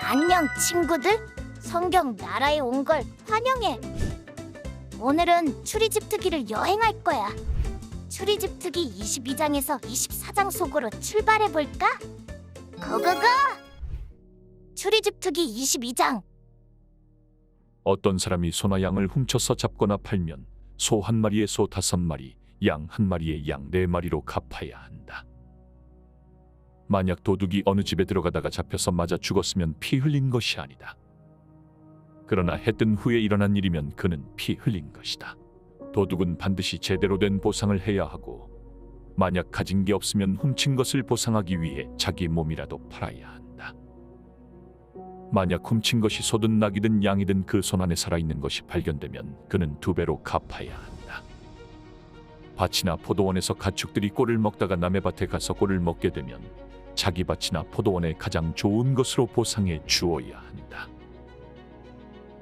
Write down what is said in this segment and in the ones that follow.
안녕 친구들. 성경 나라에 온 걸 환영해. 오늘은 출애굽 특기를 여행할 거야. 출애굽 특기 22장에서 24장 속으로 출발해 볼까? 고고고! 출애굽 특기 22장. 어떤 사람이 소나 양을 훔쳐서 잡거나 팔면 소 한 마리에 소 5마리, 양 한 마리에 양 4마리로 갚아야 한다. 만약 도둑이 어느 집에 들어가다가 잡혀서 맞아 죽었으면 피 흘린 것이 아니다. 그러나 해 뜬 후에 일어난 일이면 그는 피 흘린 것이다. 도둑은 반드시 제대로 된 보상을 해야 하고, 만약 가진 게 없으면 훔친 것을 보상하기 위해 자기 몸이라도 팔아야 한다. 만약 훔친 것이 소든 낙이든 양이든 그 손 안에 살아있는 것이 발견되면 그는 2배로 갚아야 한다. 밭이나 포도원에서 가축들이 꼴을 먹다가 남의 밭에 가서 꼴을 먹게 되면 자기 밭이나 포도원의 가장 좋은 것으로 보상해 주어야 한다.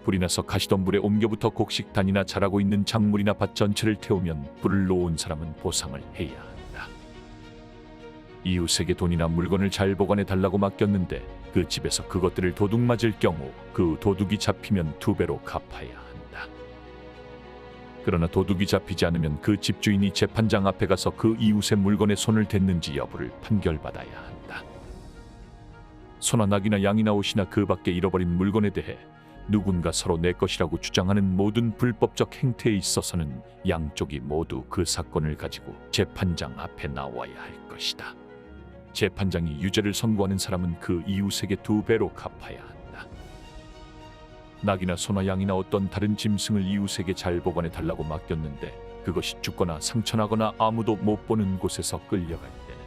불이 나서 가시던 불에 옮겨부터 곡식단이나 자라고 있는 작물이나 밭 전체를 태우면 불을 놓은 사람은 보상을 해야 한다. 이웃에게 돈이나 물건을 잘 보관해 달라고 맡겼는데 그 집에서 그것들을 도둑 맞을 경우 그 도둑이 잡히면 2배로 갚아야 한다. 그러나 도둑이 잡히지 않으면 그 집주인이 재판장 앞에 가서 그 이웃의 물건에 손을 댔는지 여부를 판결받아야 한다. 소나 낙이나 양이나 옷이나 그 밖에 잃어버린 물건에 대해 누군가 서로 내 것이라고 주장하는 모든 불법적 행태에 있어서는 양쪽이 모두 그 사건을 가지고 재판장 앞에 나와야 할 것이다. 재판장이 유죄를 선고하는 사람은 그 이웃에게 2배로 갚아야 한다. 낙이나 소나 양이나 어떤 다른 짐승을 이웃에게 잘 보관해 달라고 맡겼는데 그것이 죽거나 상처나거나 아무도 못 보는 곳에서 끌려갈 때는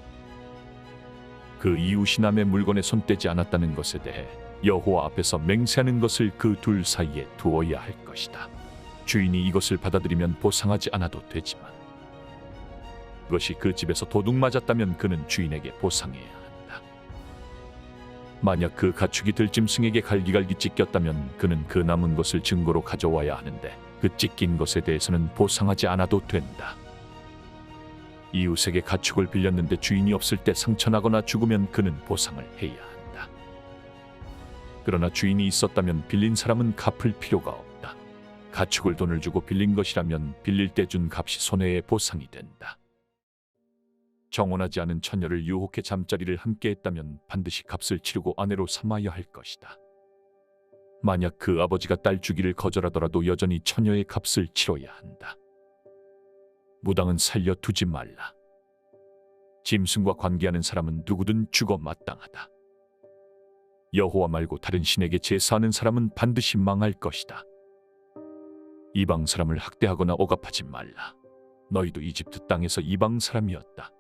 그 이웃이 남의 물건에 손대지 않았다는 것에 대해 여호와 앞에서 맹세하는 것을 그 둘 사이에 두어야 할 것이다. 주인이 이것을 받아들이면 보상하지 않아도 되지만 그것이 그 집에서 도둑 맞았다면 그는 주인에게 보상해야 한다. 만약 그 가축이 들짐승에게 갈기갈기 찢겼다면 그는 그 남은 것을 증거로 가져와야 하는데 그 찢긴 것에 대해서는 보상하지 않아도 된다. 이웃에게 가축을 빌렸는데 주인이 없을 때 상처나거나 죽으면 그는 보상을 해야 한다. 그러나 주인이 있었다면 빌린 사람은 갚을 필요가 없다. 가축을 돈을 주고 빌린 것이라면 빌릴 때 준 값이 손해의 보상이 된다. 정혼하지 않은 처녀를 유혹해 잠자리를 함께 했다면 반드시 값을 치르고 아내로 삼아야 할 것이다. 만약 그 아버지가 딸 주기를 거절하더라도 여전히 처녀의 값을 치러야 한다. 무당은 살려두지 말라. 짐승과 관계하는 사람은 누구든 죽어 마땅하다. 여호와 말고 다른 신에게 제사하는 사람은 반드시 망할 것이다. 이방 사람을 학대하거나 억압하지 말라. 너희도 이집트 땅에서 이방 사람이었다.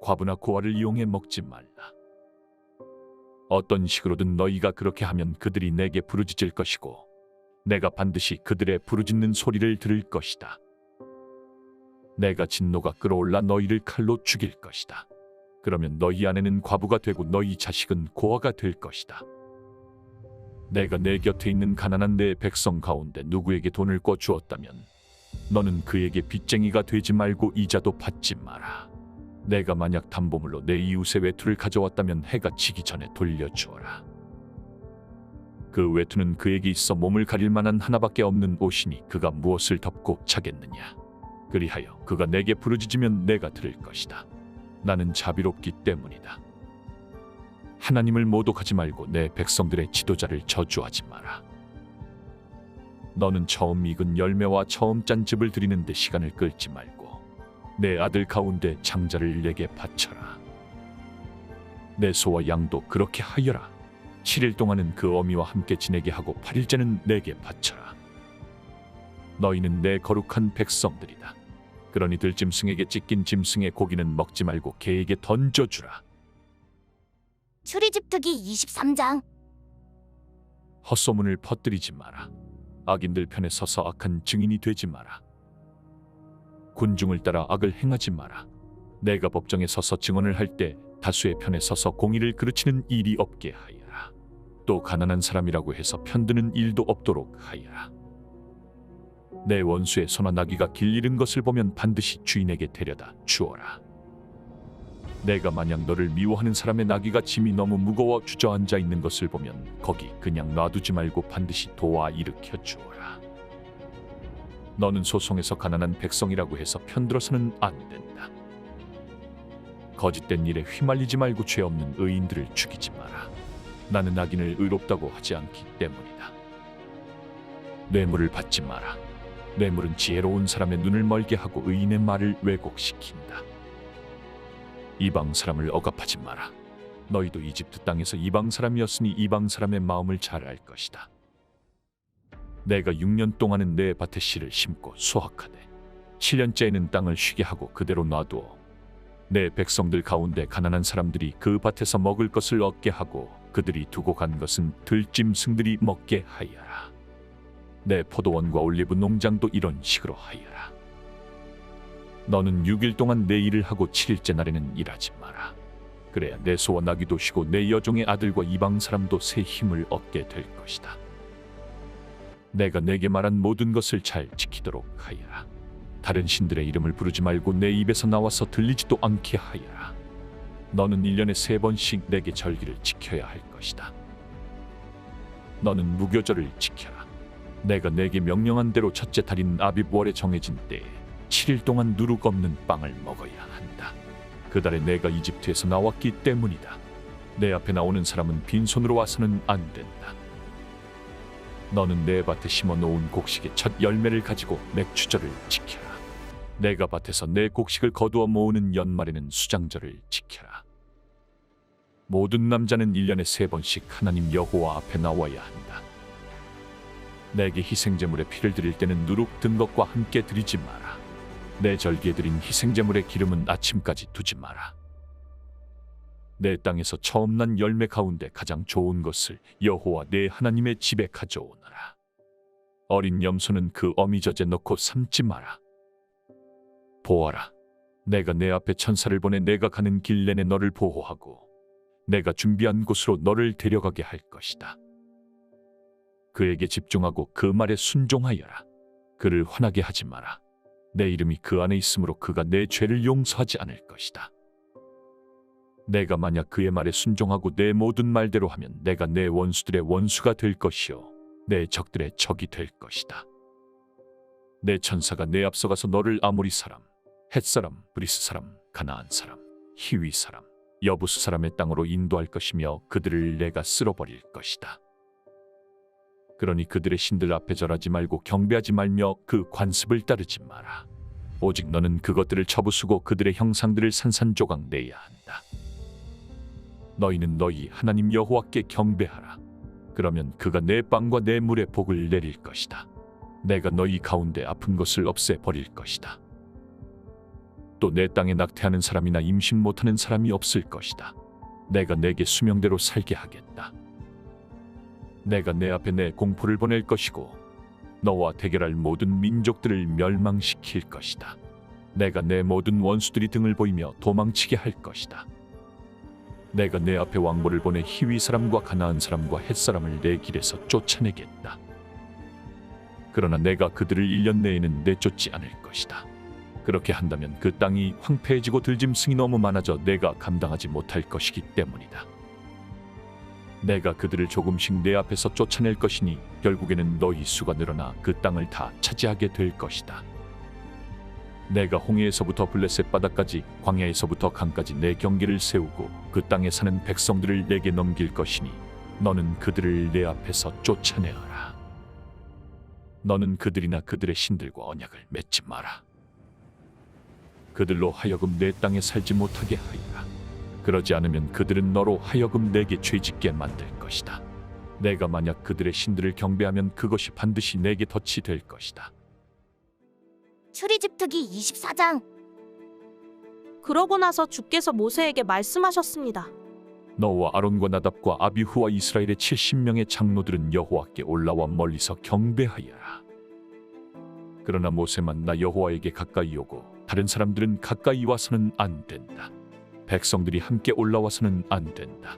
과부나 고아를 이용해 먹지 말라. 어떤 식으로든 너희가 그렇게 하면 그들이 내게 부르짖을 것이고 내가 반드시 그들의 부르짖는 소리를 들을 것이다. 내가 진노가 끓어올라 너희를 칼로 죽일 것이다. 그러면 너희 아내는 과부가 되고 너희 자식은 고아가 될 것이다. 내가 내 곁에 있는 가난한 내 백성 가운데 누구에게 돈을 꿔주었다면 너는 그에게 빚쟁이가 되지 말고 이자도 받지 마라. 내가 만약 담보물로 내 이웃의 외투를 가져왔다면 해가 지기 전에 돌려주어라. 그 외투는 그에게 있어 몸을 가릴 만한 하나밖에 없는 옷이니 그가 무엇을 덮고 자겠느냐. 그리하여 그가 내게 부르짖으면 내가 들을 것이다. 나는 자비롭기 때문이다. 하나님을 모독하지 말고 내 백성들의 지도자를 저주하지 마라. 너는 처음 익은 열매와 처음 짠 즙을 드리는데 시간을 끌지 말고 내 아들 가운데 장자를 내게 바쳐라. 내 소와 양도 그렇게 하여라. 7일 동안은 그 어미와 함께 지내게 하고 8일째는 내게 바쳐라. 너희는 내 거룩한 백성들이다. 그러니 들짐승에게 찢긴 짐승의 고기는 먹지 말고 개에게 던져주라. 출애굽 특기 23장. 헛소문을 퍼뜨리지 마라. 악인들 편에 서서 악한 증인이 되지 마라. 군중을 따라 악을 행하지 마라. 내가 법정에 서서 증언을 할 때 다수의 편에 서서 공의를 그르치는 일이 없게 하여라. 또 가난한 사람이라고 해서 편드는 일도 없도록 하여라. 내 원수의 소나 나귀가 길 잃은 것을 보면 반드시 주인에게 데려다 주어라. 내가 만약 너를 미워하는 사람의 나귀가 짐이 너무 무거워 주저앉아 있는 것을 보면 거기 그냥 놔두지 말고 반드시 도와 일으켜 주어라. 너는 소송에서 가난한 백성이라고 해서 편들어서는 안 된다. 거짓된 일에 휘말리지 말고 죄 없는 의인들을 죽이지 마라. 나는 악인을 의롭다고 하지 않기 때문이다. 뇌물을 받지 마라. 뇌물은 지혜로운 사람의 눈을 멀게 하고 의인의 말을 왜곡시킨다. 이방 사람을 억압하지 마라. 너희도 이집트 땅에서 이방 사람이었으니 이방 사람의 마음을 잘 알 것이다. 내가 6년 동안은 내 밭에 씨를 심고 수확하되 7년째에는 땅을 쉬게 하고 그대로 놔두어 내 백성들 가운데 가난한 사람들이 그 밭에서 먹을 것을 얻게 하고 그들이 두고 간 것은 들짐승들이 먹게 하여라. 내 포도원과 올리브 농장도 이런 식으로 하여라. 너는 6일 동안 내 일을 하고 7일째 날에는 일하지 마라. 그래야 내 소와 나귀도 쉬고 내 여종의 아들과 이방 사람도 새 힘을 얻게 될 것이다. 내가 내게 말한 모든 것을 잘 지키도록 하여라. 다른 신들의 이름을 부르지 말고 내 입에서 나와서 들리지도 않게 하여라. 너는 1년에 3번씩 내게 절기를 지켜야 할 것이다. 너는 무교절을 지켜라. 내가 내게 명령한 대로 첫째 달인 아빕월에 정해진 때에 7일 동안 누룩 없는 빵을 먹어야 한다. 그 달에 내가 이집트에서 나왔기 때문이다. 내 앞에 나오는 사람은 빈손으로 와서는 안 된다. 너는 내 밭에 심어 놓은 곡식의 첫 열매를 가지고 맥추절을 지켜라. 내가 밭에서 내 곡식을 거두어 모으는 연말에는 수장절을 지켜라. 모든 남자는 1년에 3번씩 하나님 여호와 앞에 나와야 한다. 내게 희생제물에 피를 드릴 때는 누룩 든 것과 함께 드리지 마라. 내 절기에 드린 희생제물의 기름은 아침까지 두지 마라. 내 땅에서 처음 난 열매 가운데 가장 좋은 것을 여호와 내 하나님의 집에 가져오너라. 어린 염소는 그 어미젖에 넣고 삶지 마라. 보아라, 내가 내 앞에 천사를 보내 내가 가는 길 내내 너를 보호하고 내가 준비한 곳으로 너를 데려가게 할 것이다. 그에게 집중하고 그 말에 순종하여라. 그를 화나게 하지 마라. 내 이름이 그 안에 있으므로 그가 내 죄를 용서하지 않을 것이다. 내가 만약 그의 말에 순종하고 내 모든 말대로 하면 내가 내 원수들의 원수가 될 것이요 내 적들의 적이 될 것이다. 내 천사가 내 앞서가서 너를 아모리 사람, 헷 사람, 브리스 사람, 가나안 사람, 히위 사람, 여부스 사람의 땅으로 인도할 것이며 그들을 내가 쓸어버릴 것이다. 그러니 그들의 신들 앞에 절하지 말고 경배하지 말며 그 관습을 따르지 마라. 오직 너는 그것들을 쳐부수고 그들의 형상들을 산산조각 내야 한다. 너희는 너희 하나님 여호와께 경배하라. 그러면 그가 내 빵과 내 물에 복을 내릴 것이다. 내가 너희 가운데 아픈 것을 없애버릴 것이다. 또 내 땅에 낙태하는 사람이나 임신 못하는 사람이 없을 것이다. 내가 내게 수명대로 살게 하겠다. 내가 내 앞에 내 공포를 보낼 것이고 너와 대결할 모든 민족들을 멸망시킬 것이다. 내가 내 모든 원수들이 등을 보이며 도망치게 할 것이다. 내가 내 앞에 왕보를 보내 히위 사람과 가나안 사람과 헷 사람을 내 길에서 쫓아내겠다. 그러나 내가 그들을 1년 내에는 내쫓지 않을 것이다. 그렇게 한다면 그 땅이 황폐해지고 들짐승이 너무 많아져 내가 감당하지 못할 것이기 때문이다. 내가 그들을 조금씩 내 앞에서 쫓아낼 것이니 결국에는 너희 수가 늘어나 그 땅을 다 차지하게 될 것이다. 내가 홍해에서부터 블레셋 바다까지 광야에서부터 강까지 내 경계를 세우고 그 땅에 사는 백성들을 내게 넘길 것이니 너는 그들을 내 앞에서 쫓아내어라. 너는 그들이나 그들의 신들과 언약을 맺지 마라. 그들로 하여금 내 땅에 살지 못하게 하여라. 그러지 않으면 그들은 너로 하여금 내게 죄짓게 만들 것이다. 내가 만약 그들의 신들을 경배하면 그것이 반드시 내게 덫이 될 것이다. 출애굽기 24장. 그러고 나서 주께서 모세에게 말씀하셨습니다. 너와 아론과 나답과 아비후와 이스라엘의 70명의 장로들은 여호와께 올라와 멀리서 경배하여라. 그러나 모세만 나 여호와에게 가까이 오고 다른 사람들은 가까이 와서는 안 된다. 백성들이 함께 올라와서는 안 된다.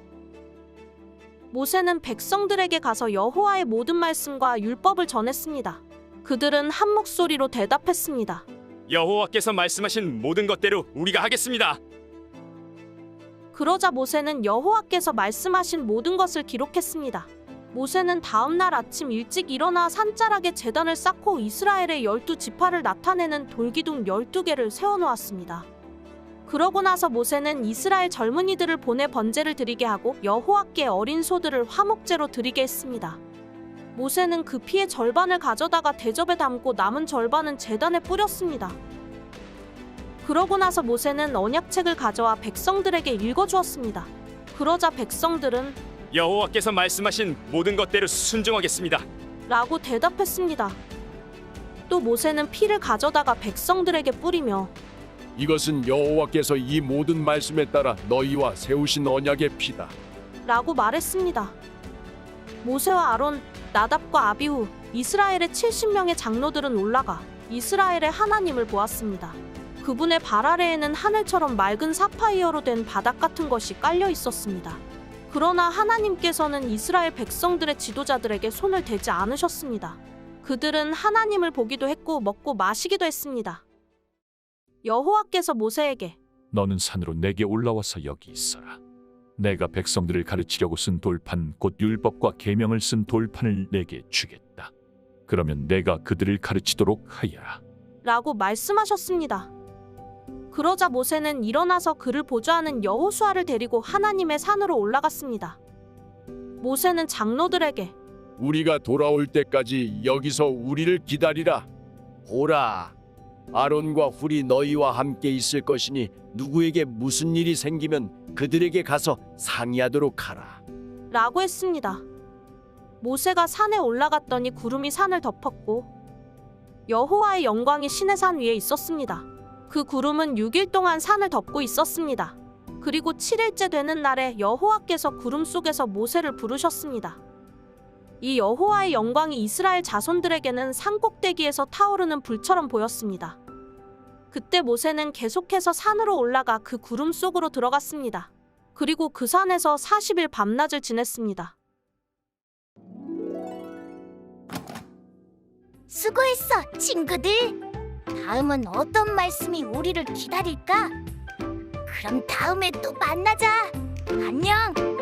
모세는 백성들에게 가서 여호와의 모든 말씀과 율법을 전했습니다. 그들은 한 목소리로 대답했습니다. 여호와께서 말씀하신 모든 것대로 우리가 하겠습니다. 그러자 모세는 여호와께서 말씀하신 모든 것을 기록했습니다. 모세는 다음 날 아침 일찍 일어나 산자락에 제단을 쌓고 이스라엘의 12지파를 나타내는 돌기둥 12개를 세워놓았습니다. 그러고 나서 모세는 이스라엘 젊은이들을 보내 번제를 드리게 하고 여호와께 어린 소들을 화목제로 드리게 했습니다. 모세는 그 피의 절반을 가져다가 대접에 담고 남은 절반은 제단에 뿌렸습니다. 그러고 나서 모세는 언약책을 가져와 백성들에게 읽어주었습니다. 그러자 백성들은 여호와께서 말씀하신 모든 것대로 순종하겠습니다. 라고 대답했습니다. 또 모세는 피를 가져다가 백성들에게 뿌리며 이것은 여호와께서 이 모든 말씀에 따라 너희와 세우신 언약의 피다. 라고 말했습니다. 모세와 아론, 나답과 아비후, 이스라엘의 70명의 장로들은 올라가 이스라엘의 하나님을 보았습니다. 그분의 발 아래에는 하늘처럼 맑은 사파이어로 된 바닥 같은 것이 깔려 있었습니다. 그러나 하나님께서는 이스라엘 백성들의 지도자들에게 손을 대지 않으셨습니다. 그들은 하나님을 보기도 했고 먹고 마시기도 했습니다. 여호와께서 모세에게 너는 산으로 내게 올라와서 여기 있어라. 내가 백성들을 가르치려고 쓴 돌판 곧 율법과 계명을 쓴 돌판을 내게 주겠다. 그러면 내가 그들을 가르치도록 하여라. 라고 말씀하셨습니다. 그러자 모세는 일어나서 그를 보좌하는 여호수아를 데리고 하나님의 산으로 올라갔습니다. 모세는 장로들에게 우리가 돌아올 때까지 여기서 우리를 기다리라. 보라, 아론과 훌이 너희와 함께 있을 것이니 누구에게 무슨 일이 생기면 그들에게 가서 상의하도록 하라. 라고 했습니다. 모세가 산에 올라갔더니 구름이 산을 덮었고 여호와의 영광이 시내산 위에 있었습니다. 그 구름은 6일 동안 산을 덮고 있었습니다. 그리고 7일째 되는 날에 여호와께서 구름 속에서 모세를 부르셨습니다. 이 여호와의 영광이 이스라엘 자손들에게는 산 꼭대기에서 타오르는 불처럼 보였습니다. 그때 모세는 계속해서 산으로 올라가 그 구름 속으로 들어갔습니다. 그리고 그 산에서 40일 밤낮을 지냈습니다. 수고했어, 친구들. 다음은 어떤 말씀이 우리를 기다릴까? 그럼 다음에 또 만나자. 안녕.